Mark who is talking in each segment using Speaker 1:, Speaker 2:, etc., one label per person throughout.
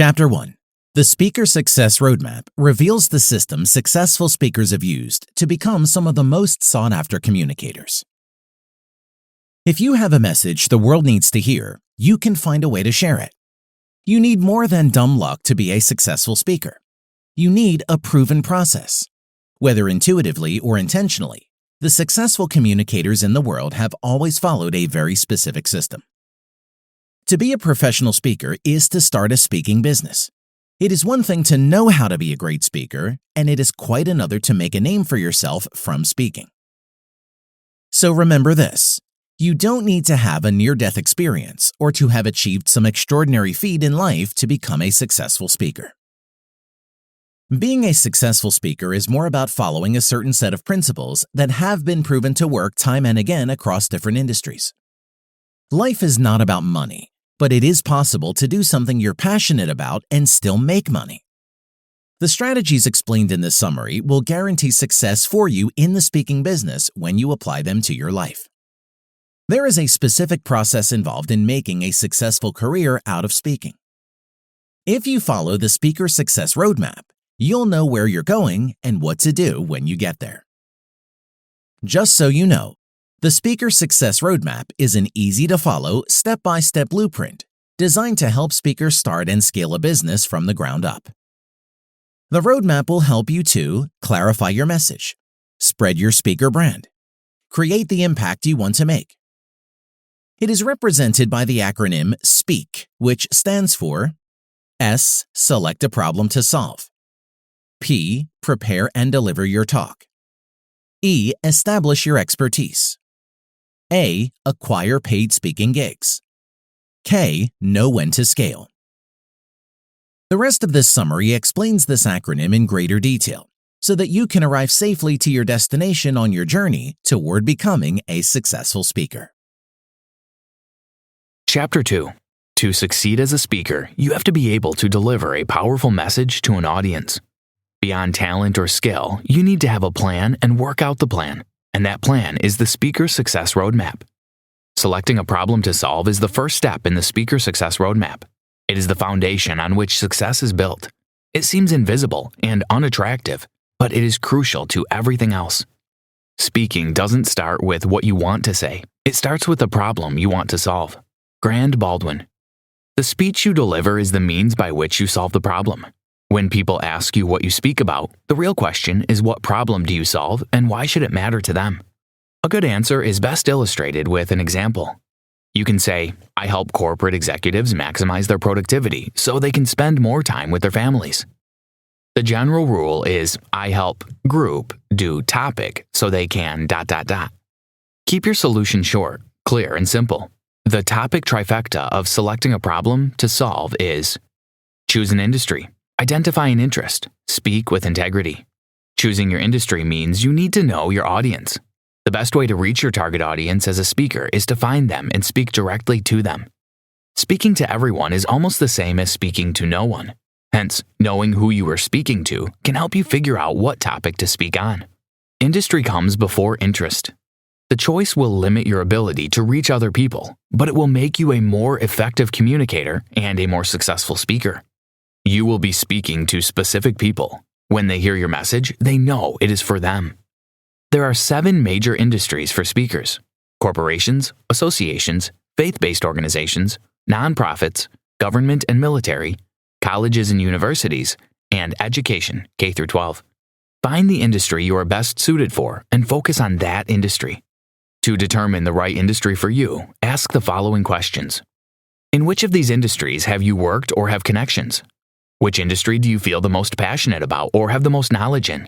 Speaker 1: Chapter 1. The Speaker Success Roadmap reveals the systems successful speakers have used to become some of the most sought-after communicators. If you have a message the world needs to hear, you can find a way to share it. You need more than dumb luck to be a successful speaker. You need a proven process. Whether intuitively or intentionally, the successful communicators in the world have always followed a very specific system. To be a professional speaker is to start a speaking business. It is one thing to know how to be a great speaker, and it is quite another to make a name for yourself from speaking. So remember this: you don't need to have a near-death experience or to have achieved some extraordinary feat in life to become a successful speaker. Being a successful speaker is more about following a certain set of principles that have been proven to work time and again across different industries. Life is not about money, but it is possible to do something you're passionate about and still make money. The strategies explained in this summary will guarantee success for you in the speaking business when you apply them to your life. There is a specific process involved in making a successful career out of speaking. If you follow the Speaker Success Roadmap, you'll know where you're going and what to do when you get there. Just so you know, the Speaker Success Roadmap is an easy-to-follow, step-by-step blueprint designed to help speakers start and scale a business from the ground up. The roadmap will help you to clarify your message, spread your speaker brand, create the impact you want to make. It is represented by the acronym SPEAK, which stands for S. Select a problem to solve. P. Prepare and deliver your talk. E. Establish your expertise. A. Acquire paid speaking gigs. K. Know when to scale. The rest of this summary explains this acronym in greater detail so that you can arrive safely to your destination on your journey toward becoming a successful speaker.
Speaker 2: Chapter 2. To succeed as a speaker, you have to be able to deliver a powerful message to an audience. Beyond talent or skill, you need to have a plan and work out the plan, and that plan is the Speaker Success Roadmap. Selecting a problem to solve is the first step in the Speaker Success Roadmap. It is the foundation on which success is built. It seems invisible and unattractive, but it is crucial to everything else. Speaking doesn't start with what you want to say. It starts with the problem you want to solve. Grand Baldwin. The speech you deliver is the means by which you solve the problem. When people ask you what you speak about, the real question is what problem do you solve and why should it matter to them? A good answer is best illustrated with an example. You can say, I help corporate executives maximize their productivity so they can spend more time with their families. The general rule is, I help group do topic so they can ... Keep your solution short, clear, and simple. The topic trifecta of selecting a problem to solve is: choose an industry. Identify an interest. Speak with integrity. Choosing your industry means you need to know your audience. The best way to reach your target audience as a speaker is to find them and speak directly to them. Speaking to everyone is almost the same as speaking to no one. Hence, knowing who you are speaking to can help you figure out what topic to speak on. Industry comes before interest. The choice will limit your ability to reach other people, but it will make you a more effective communicator and a more successful speaker. You will be speaking to specific people. When they hear your message, they know it is for them. There are 7 major industries for speakers: corporations, associations, faith-based organizations, nonprofits, government and military, colleges and universities, and education, K through 12. Find the industry you are best suited for and focus on that industry. To determine the right industry for you, ask the following questions. In which of these industries have you worked or have connections? Which industry do you feel the most passionate about or have the most knowledge in?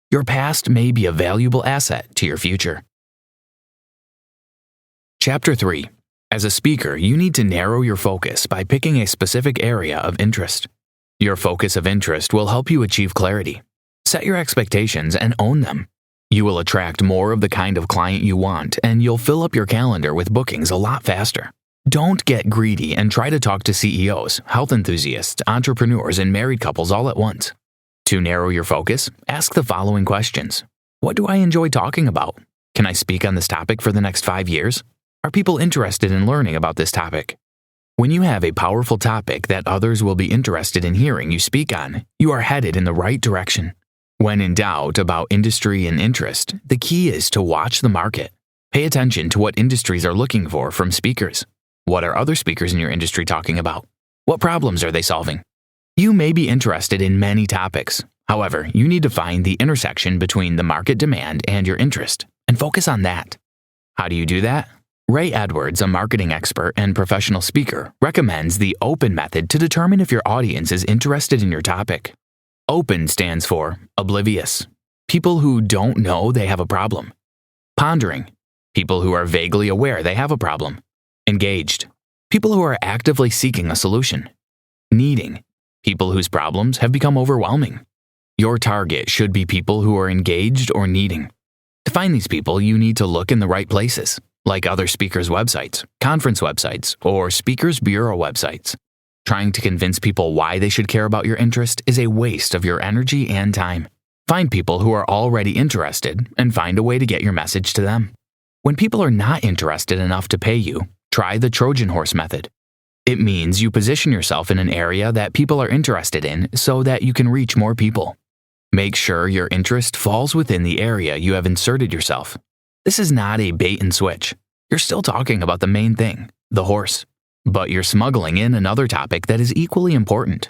Speaker 2: Your past may be a valuable asset to your future. Chapter 3. As a speaker, you need to narrow your focus by picking a specific area of interest. Your focus of interest will help you achieve clarity. Set your expectations and own them. You will attract more of the kind of client you want, and you'll fill up your calendar with bookings a lot faster. Don't get greedy and try to talk to CEOs, health enthusiasts, entrepreneurs, and married couples all at once. To narrow your focus, ask the following questions. What do I enjoy talking about? Can I speak on this topic for the next 5 years? Are people interested in learning about this topic? When you have a powerful topic that others will be interested in hearing you speak on, you are headed in the right direction. When in doubt about industry and interest, the key is to watch the market. Pay attention to what industries are looking for from speakers. What are other speakers in your industry talking about? What problems are they solving? You may be interested in many topics. However, you need to find the intersection between the market demand and your interest, and focus on that. How do you do that? Ray Edwards, a marketing expert and professional speaker, recommends the OPEN method to determine if your audience is interested in your topic. OPEN stands for oblivious, people who don't know they have a problem. Pondering, people who are vaguely aware they have a problem. Engaged, people who are actively seeking a solution. Needing, people whose problems have become overwhelming. Your target should be people who are engaged or needing. To find these people, you need to look in the right places, like other speakers' websites, conference websites, or speakers' bureau websites. Trying to convince people why they should care about your interest is a waste of your energy and time. Find people who are already interested and find a way to get your message to them. When people are not interested enough to pay you, try the Trojan horse method. It means you position yourself in an area that people are interested in so that you can reach more people. Make sure your interest falls within the area you have inserted yourself. This is not a bait and switch. You're still talking about the main thing, the horse, but you're smuggling in another topic that is equally important.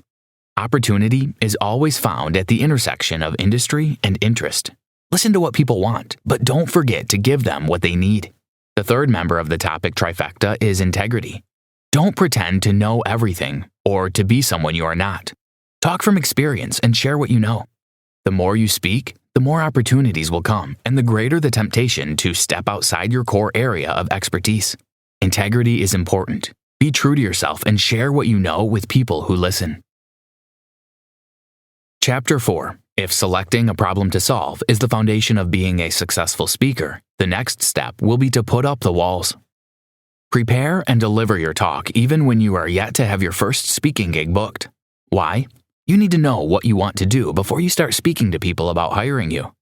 Speaker 2: Opportunity is always found at the intersection of industry and interest. Listen to what people want, but don't forget to give them what they need. The third member of the topic trifecta is integrity. Don't pretend to know everything or to be someone you are not. Talk from experience and share what you know. The more you speak, the more opportunities will come, and the greater the temptation to step outside your core area of expertise. Integrity is important. Be true to yourself and share what you know with people who listen. Chapter 4. If selecting a problem to solve is the foundation of being a successful speaker, the next step will be to put up the walls. Prepare and deliver your talk even when you are yet to have your first speaking gig booked. Why? You need to know what you want to do before you start speaking to people about hiring you.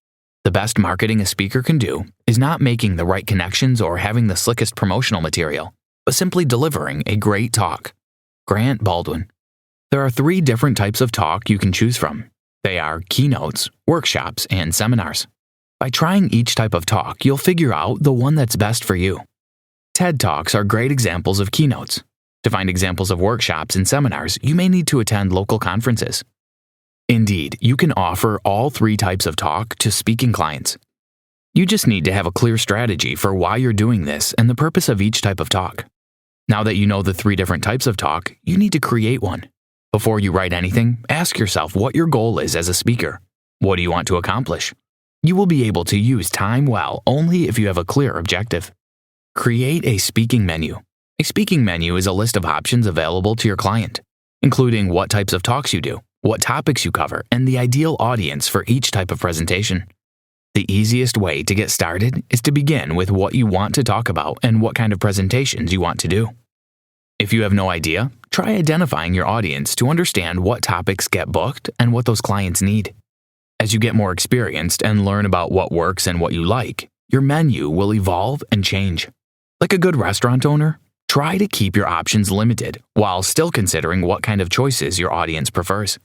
Speaker 2: The best marketing a speaker can do is not making the right connections or having the slickest promotional material, but simply delivering a great talk. Grant Baldwin. There are 3 different types of talk you can choose from. They are keynotes, workshops, and seminars. By trying each type of talk, you'll figure out the one that's best for you. TED Talks are great examples of keynotes. To find examples of workshops and seminars, you may need to attend local conferences. Indeed, you can offer all 3 types of talk to speaking clients. You just need to have a clear strategy for why you're doing this and the purpose of each type of talk. Now that you know the 3 different types of talk, you need to create one. Before you write anything, ask yourself what your goal is as a speaker. What do you want to accomplish? You will be able to use time well only if you have a clear objective. Create a speaking menu. A speaking menu is a list of options available to your client, including what types of talks you do, what topics you cover, and the ideal audience for each type of presentation. The easiest way to get started is to begin with what you want to talk about and what kind of presentations you want to do. If you have no idea, try identifying your audience to understand what topics get booked and what those clients need. As you get more experienced and learn about what works and what you like, your menu will evolve and change. Like a good restaurant owner, try to keep your options limited while still considering what kind of choices your audience prefers.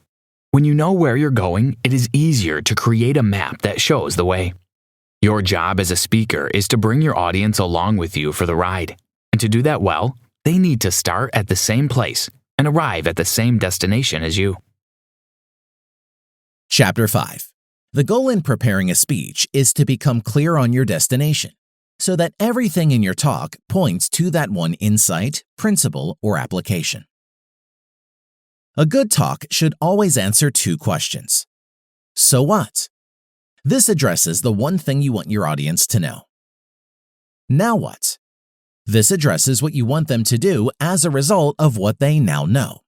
Speaker 2: When you know where you're going, it is easier to create a map that shows the way. Your job as a speaker is to bring your audience along with you for the ride. And to do that well, they need to start at the same place and arrive at the same destination as you.
Speaker 1: Chapter 5. The goal in preparing a speech is to become clear on your destination, so that everything in your talk points to that one insight, principle, or application. A good talk should always answer 2 questions. So what? This addresses the one thing you want your audience to know. Now what? This addresses what you want them to do as a result of what they now know.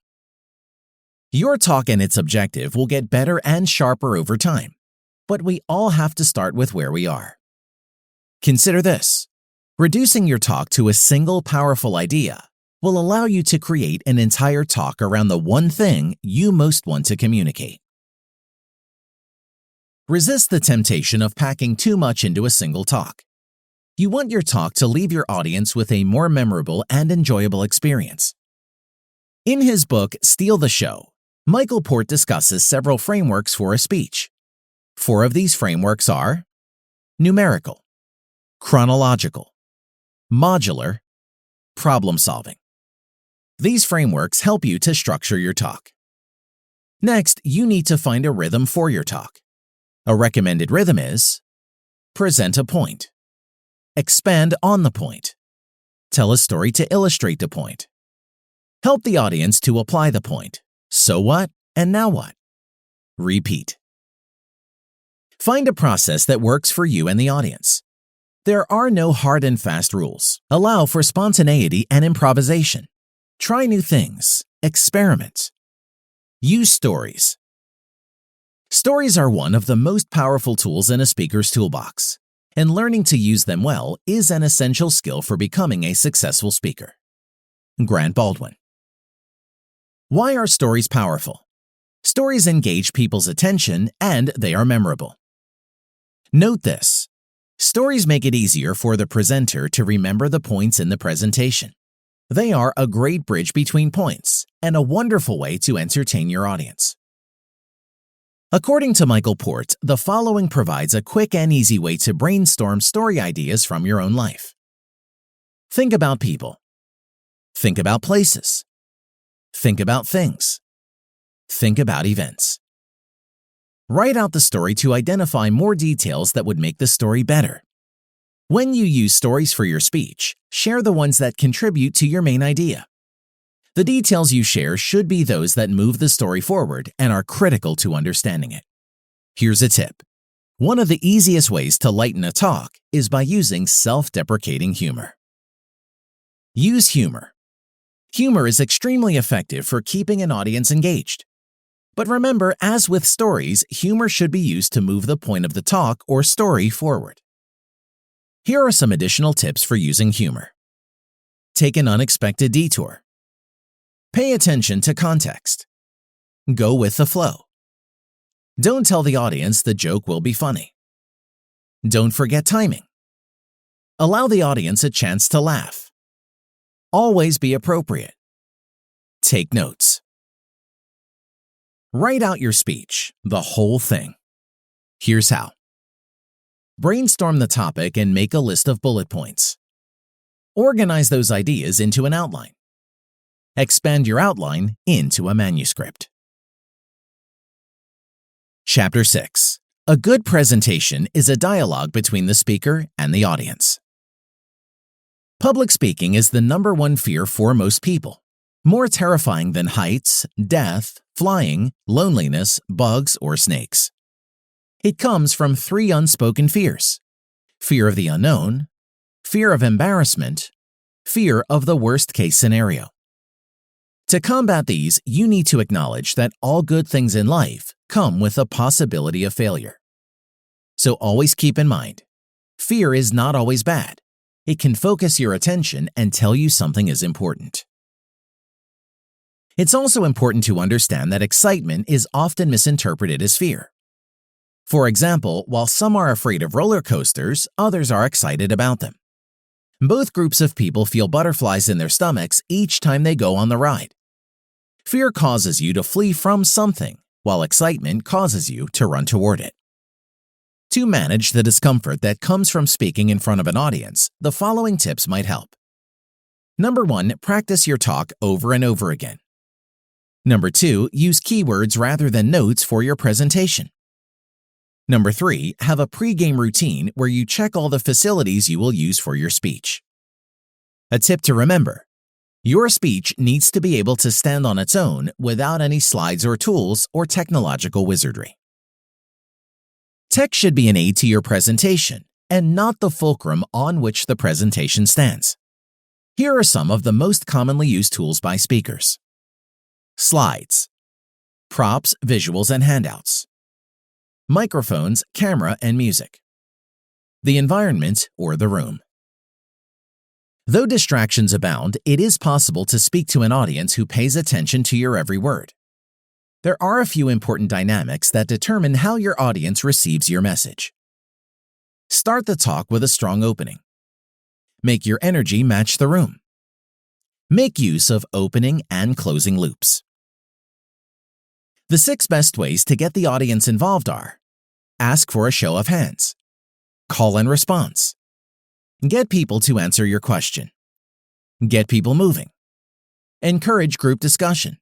Speaker 1: Your talk and its objective will get better and sharper over time, but we all have to start with where we are. Consider this. Reducing your talk to a single powerful idea will allow you to create an entire talk around the one thing you most want to communicate. Resist the temptation of packing too much into a single talk. You want your talk to leave your audience with a more memorable and enjoyable experience. In his book, Steal the Show, Michael Port discusses several frameworks for a speech. 4 of these frameworks are numerical, chronological, modular, problem-solving. These frameworks help you to structure your talk. Next, you need to find a rhythm for your talk. A recommended rhythm is: present a point, expand on the point, tell a story to illustrate the point, help the audience to apply the point, so what and now what, repeat. Find a process that works for you and the audience. There are no hard and fast rules. Allow for spontaneity and improvisation. Try new things. Experiment. Use stories. Stories are one of the most powerful tools in a speaker's toolbox, and learning to use them well is an essential skill for becoming a successful speaker. Grant Baldwin. Why are stories powerful? Stories engage people's attention and they are memorable. Note this: stories make it easier for the presenter to remember the points in the presentation. They are a great bridge between points and a wonderful way to entertain your audience. According to Michael Port, the following provides a quick and easy way to brainstorm story ideas from your own life. Think about people. Think about places. Think about things. Think about events. Write out the story to identify more details that would make the story better. When you use stories for your speech, share the ones that contribute to your main idea. The details you share should be those that move the story forward and are critical to understanding it. Here's a tip. One of the easiest ways to lighten a talk is by using self-deprecating humor. Use humor. Humor is extremely effective for keeping an audience engaged. But remember, as with stories, humor should be used to move the point of the talk or story forward. Here are some additional tips for using humor. Take an unexpected detour. Pay attention to context. Go with the flow. Don't tell the audience the joke will be funny. Don't forget timing. Allow the audience a chance to laugh. Always be appropriate. Take notes. Write out your speech, the whole thing. Here's how. Brainstorm the topic and make a list of bullet points. Organize those ideas into an outline. Expand your outline into a manuscript. Chapter 6. A good presentation is a dialogue between the speaker and the audience. Public speaking is the #1 fear for most people, more terrifying than heights, death, flying, loneliness, bugs, or snakes. It comes from 3 unspoken fears: fear of the unknown, fear of embarrassment, fear of the worst-case scenario. To combat these, you need to acknowledge that all good things in life come with a possibility of failure. So always keep in mind, fear is not always bad. It can focus your attention and tell you something is important. It's also important to understand that excitement is often misinterpreted as fear. For example, while some are afraid of roller coasters, others are excited about them. Both groups of people feel butterflies in their stomachs each time they go on the ride. Fear causes you to flee from something, while excitement causes you to run toward it. To manage the discomfort that comes from speaking in front of an audience, the following tips might help. 1. Practice your talk over and over again. 2. Use keywords rather than notes for your presentation. 3. Have a pre-game routine where you check all the facilities you will use for your speech. A tip to remember: your speech needs to be able to stand on its own without any slides or tools or technological wizardry. Tech should be an aid to your presentation and not the fulcrum on which the presentation stands. Here are some of the most commonly used tools by speakers. Slides, props, visuals, and handouts. Microphones, camera, and music. The environment or the room. Though distractions abound, it is possible to speak to an audience who pays attention to your every word. There are a few important dynamics that determine how your audience receives your message. Start the talk with a strong opening. Make your energy match the room. Make use of opening and closing loops. The 6 best ways to get the audience involved are: ask for a show of hands, call and response, get people to answer your question, get people moving, encourage group discussion,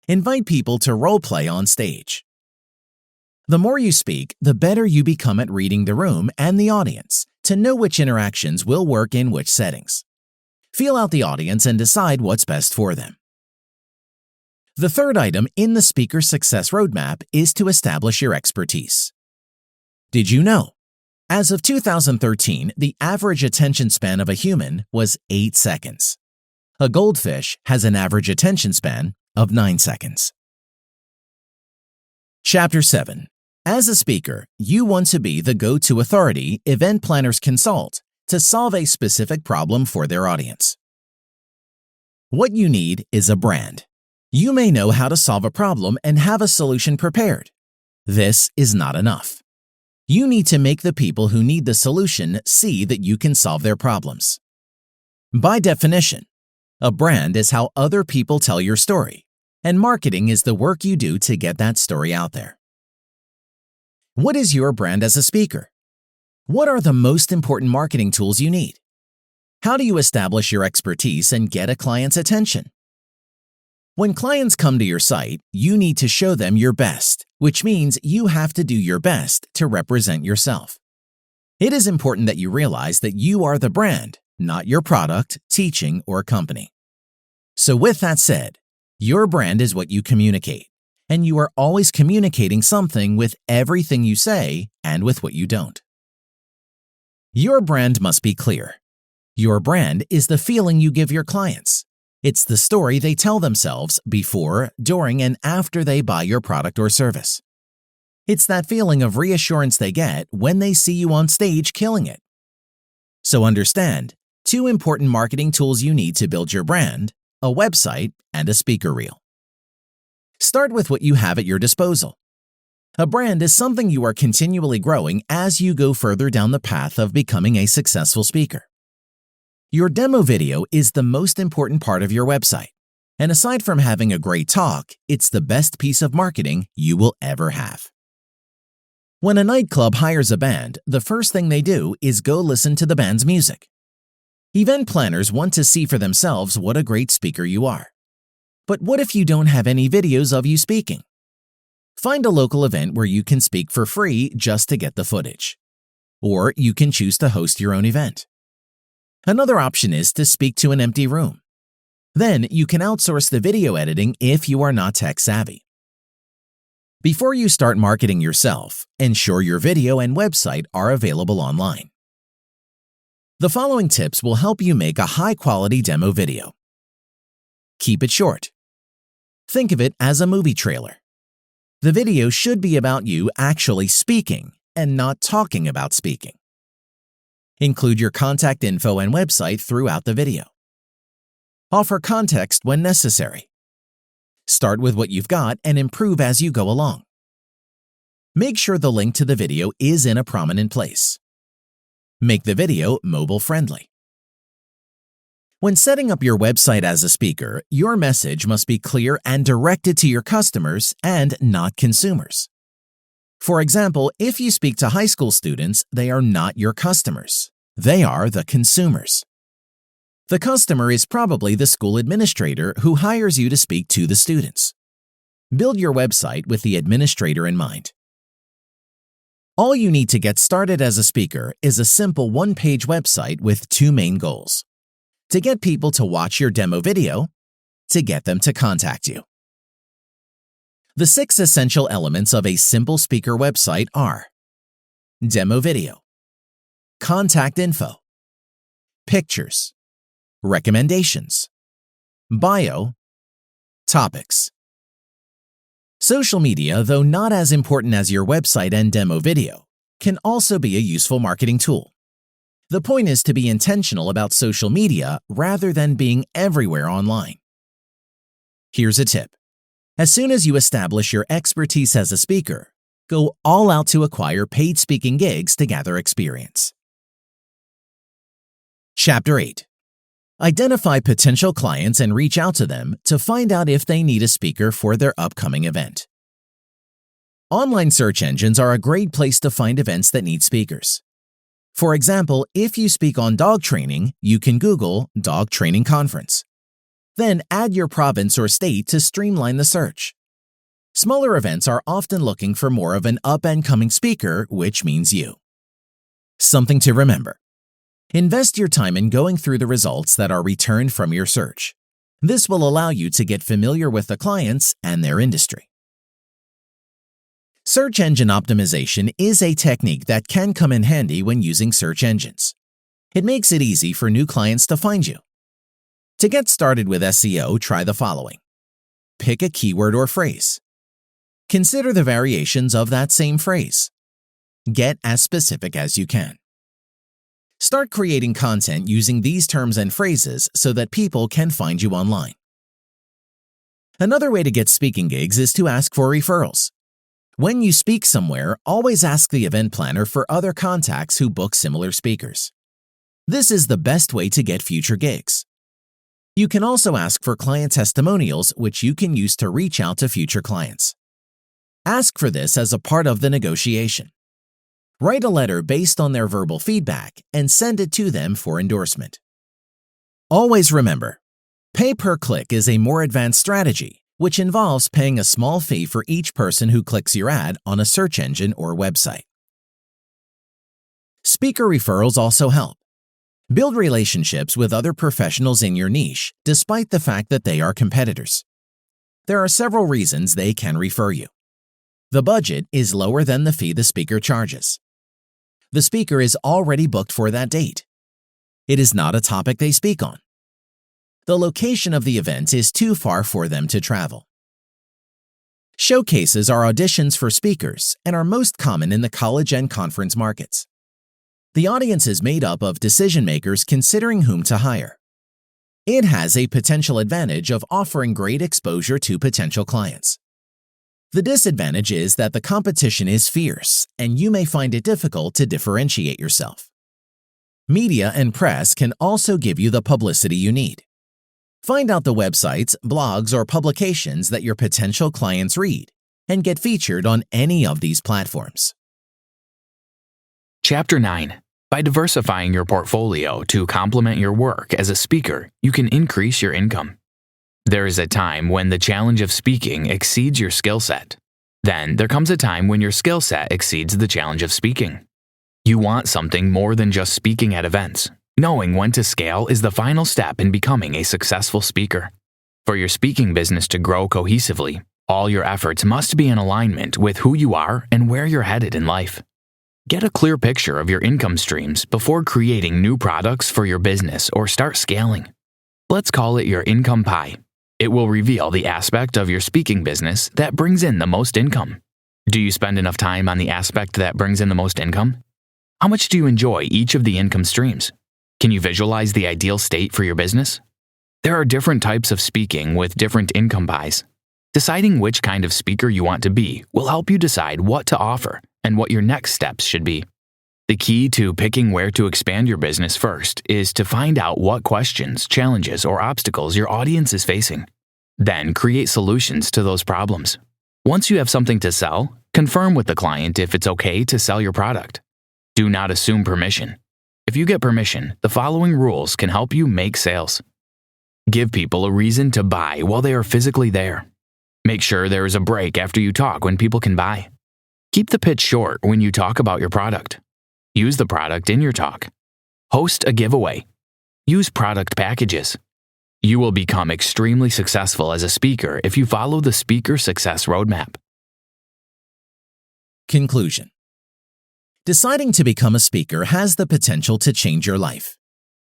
Speaker 1: invite people to role play on stage. The more you speak, the better you become at reading the room and the audience to know which interactions will work in which settings. Feel out the audience and decide what's best for them. The third item in the Speaker Success Roadmap is to establish your expertise. Did you know? As of 2013, the average attention span of a human was 8 seconds. A goldfish has an average attention span of 9 seconds. Chapter 7. As a speaker, you want to be the go-to authority event planners consult to solve a specific problem for their audience. What you need is a brand. You may know how to solve a problem and have a solution prepared. This is not enough. You need to make the people who need the solution see that you can solve their problems. By definition, a brand is how other people tell your story, and marketing is the work you do to get that story out there. What is your brand as a speaker? What are the most important marketing tools you need? How do you establish your expertise and get a client's attention? When clients come to your site, you need to show them your best, which means you have to do your best to represent yourself. It is important that you realize that you are the brand, not your product, teaching, or company. So with that said, your brand is what you communicate, and you are always communicating something with everything you say and with what you don't. Your brand must be clear. Your brand is the feeling you give your clients. It's the story they tell themselves before, during, and after they buy your product or service. It's that feeling of reassurance they get when they see you on stage killing it. So understand, 2 important marketing tools you need to build your brand: a website and a speaker reel. Start with what you have at your disposal. A brand is something you are continually growing as you go further down the path of becoming a successful speaker. Your demo video is the most important part of your website, and aside from having a great talk, it's the best piece of marketing you will ever have. When a nightclub hires a band, the first thing they do is go listen to the band's music. Event planners want to see for themselves what a great speaker you are. But what if you don't have any videos of you speaking? Find a local event where you can speak for free just to get the footage. Or you can choose to host your own event. Another option is to speak to an empty room. Then you can outsource the video editing if you are not tech savvy. Before you start marketing yourself, ensure your video and website are available online. The following tips will help you make a high-quality demo video. Keep it short. Think of it as a movie trailer. The video should be about you actually speaking and not talking about speaking. Include your contact info and website throughout the video. Offer context when necessary. Start with what you've got and improve as you go along. Make sure the link to the video is in a prominent place. Make the video mobile-friendly. When setting up your website as a speaker, your message must be clear and directed to your customers and not consumers. For example, if you speak to high school students, they are not your customers. They are the consumers. The customer is probably the school administrator who hires you to speak to the students. Build your website with the administrator in mind. All you need to get started as a speaker is a simple 1-page website with 2 main goals: to get people to watch your demo video, to get them to contact you. The 6 essential elements of a simple speaker website are: demo video, contact info, pictures, recommendations, bio, topics. Social media, though not as important as your website and demo video, can also be a useful marketing tool. The point is to be intentional about social media rather than being everywhere online. Here's a tip. As soon as you establish your expertise as a speaker, go all out to acquire paid speaking gigs to gather experience. Chapter 8. Identify potential clients and reach out to them to find out if they need a speaker for their upcoming event. Online search engines are a great place to find events that need speakers. For example, if you speak on dog training, you can Google Dog Training Conference. Then add your province or state to streamline the search. Smaller events are often looking for more of an up-and-coming speaker, which means you. Something to remember. Invest your time in going through the results that are returned from your search. This will allow you to get familiar with the clients and their industry. Search engine optimization is a technique that can come in handy when using search engines. It makes it easy for new clients to find you. To get started with SEO, try the following. Pick a keyword or phrase. Consider the variations of that same phrase. Get as specific as you can. Start creating content using these terms and phrases so that people can find you online. Another way to get speaking gigs is to ask for referrals. When you speak somewhere, always ask the event planner for other contacts who book similar speakers. This is the best way to get future gigs. You can also ask for client testimonials, which you can use to reach out to future clients. Ask for this as a part of the negotiation. Write a letter based on their verbal feedback and send it to them for endorsement. Always remember, pay-per-click is a more advanced strategy, which involves paying a small fee for each person who clicks your ad on a search engine or website. Speaker referrals also help. Build relationships with other professionals in your niche, despite the fact that they are competitors. There are several reasons they can refer you. The budget is lower than the fee the speaker charges. The speaker is already booked for that date. It is not a topic they speak on. The location of the event is too far for them to travel. Showcases are auditions for speakers and are most common in the college and conference markets. The audience is made up of decision makers considering whom to hire. It has a potential advantage of offering great exposure to potential clients. The disadvantage is that the competition is fierce and you may find it difficult to differentiate yourself. Media and press can also give you the publicity you need. Find out the websites, blogs, or publications that your potential clients read and get featured on any of these platforms.
Speaker 2: Chapter 9. By diversifying your portfolio to complement your work as a speaker, you can increase your income. There is a time when the challenge of speaking exceeds your skill set. Then there comes a time when your skill set exceeds the challenge of speaking. You want something more than just speaking at events. Knowing when to scale is the final step in becoming a successful speaker. For your speaking business to grow cohesively, all your efforts must be in alignment with who you are and where you're headed in life. Get a clear picture of your income streams before creating new products for your business or start scaling. Let's call it your income pie. It will reveal the aspect of your speaking business that brings in the most income. Do you spend enough time on the aspect that brings in the most income? How much do you enjoy each of the income streams? Can you visualize the ideal state for your business? There are different types of speaking with different income pies. Deciding which kind of speaker you want to be will help you decide what to offer and what your next steps should be. The key to picking where to expand your business first is to find out what questions, challenges, or obstacles your audience is facing. Then create solutions to those problems. Once you have something to sell, confirm with the client if it's okay to sell your product. Do not assume permission. If you get permission, the following rules can help you make sales. Give people a reason to buy while they are physically there. Make sure there is a break after you talk when people can buy. Keep the pitch short when you talk about your product. Use the product in your talk. Host a giveaway. Use product packages. You will become extremely successful as a speaker if you follow the Speaker Success Roadmap.
Speaker 1: Conclusion. Deciding to become a speaker has the potential to change your life.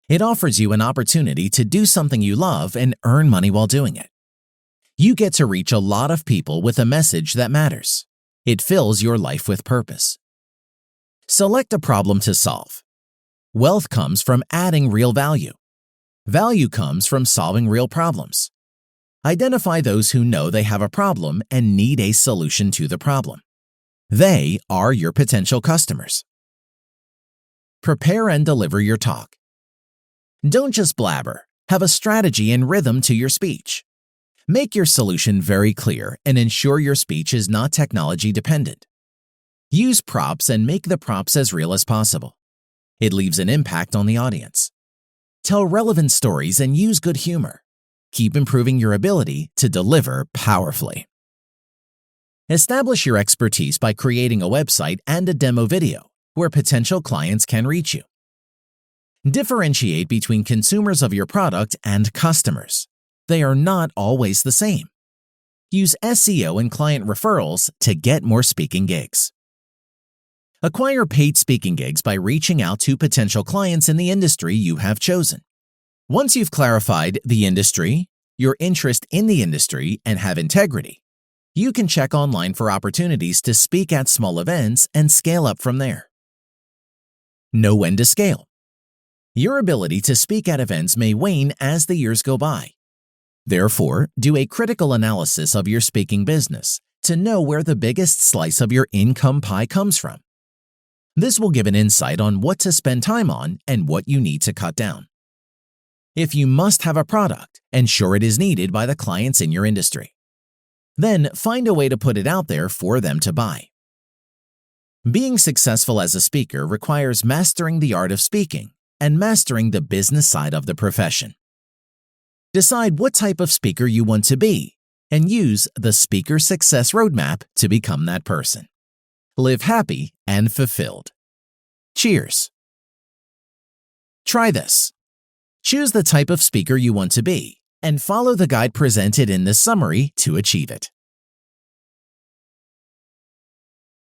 Speaker 1: It offers you an opportunity to do something you love and earn money while doing it. You get to reach a lot of people with a message that matters. It fills your life with purpose. Select a problem to solve. Wealth comes from adding real value. Value comes from solving real problems. Identify those who know they have a problem and need a solution to the problem. They are your potential customers. Prepare and deliver your talk. Don't just blabber, Have a strategy and rhythm to your speech. Make your solution very clear and ensure your speech is not technology dependent. Use props and make the props as real as possible. It leaves an impact on the audience. Tell relevant stories and use good humor. Keep improving your ability to deliver powerfully. Establish your expertise by creating a website and a demo video where potential clients can reach you. Differentiate between consumers of your product and customers. They are not always the same. Use SEO and client referrals to get more speaking gigs. Acquire paid speaking gigs by reaching out to potential clients in the industry you have chosen. Once you've clarified the industry, your interest in the industry, and have integrity, you can check online for opportunities to speak at small events and scale up from there. Know when to scale. Your ability to speak at events may wane as the years go by. Therefore, do a critical analysis of your speaking business to know where the biggest slice of your income pie comes from. This will give an insight on what to spend time on and what you need to cut down. If you must have a product, ensure it is needed by the clients in your industry. Then find a way to put it out there for them to buy. Being successful as a speaker requires mastering the art of speaking and mastering the business side of the profession. Decide what type of speaker you want to be and use the Speaker Success Roadmap to become that person. Live happy and fulfilled. Cheers. Try this. Choose the type of speaker you want to be and follow the guide presented in this summary to achieve it.